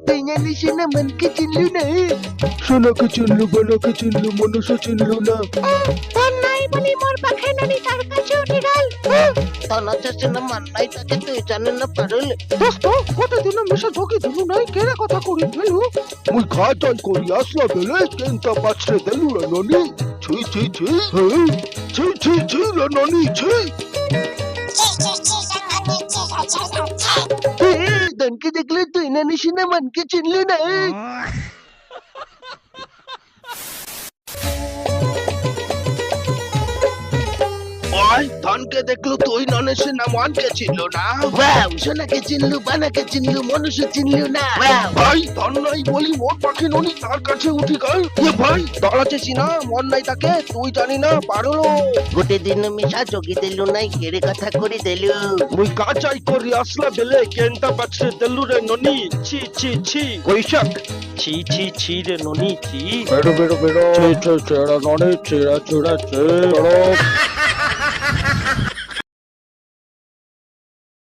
তুই জানিস না মনকে চিনলু না। সোনাকে চিনলু, বানাকে চিনলু, মনুষ্য চিনলু না। তোর নাই বলি মোর পাখে ননি তার কাছে উঠে গেল। তানা চাচ্ছে না মান্নাই তাকে তুই জানে না পারল। দোস্ত কতদিন মিশা যোগী দিলু নাই, কেড়ে কথা করি ফেলু। মুই খাটাই করি আসলা বেলে কেনটা পাছরে দিলু রে ননি। ছি ছি ছি, হ্যাঁ ছি ছি ছি রে ননি ছি। ধনকে দেখলে তুই জানিস না মনকে চিনলু না। ওই ধনকে দেখলু তুই ননে সে না মনকে চিনলু না। ওয়াও, সোনাকে চিনলু, বানাকে চিনলু, মনুষ্য চিনলু না। ভাই ধন নাই বলি মোর পাখি ননি তার কাছে উঠি গেল। এ ভাই দাঁড়াচ্ছিস না, মন নাই তাকে তুই জানি না পারলো। গোটে দিন মিশা যোগী দিলু নাই, কেড়ে কথা করি দিলু। মুই কাচাই করি আসলা বেলে কেনটা পাছরে দিলু রে ননি। ছি ছি ছি কৈশাক, ছি ছি ছি রে ননি ছি। বেড়ো বেড়ো বেড়ো, ছি ছি ছি রে ননি, ছি রে ছি রে ছি।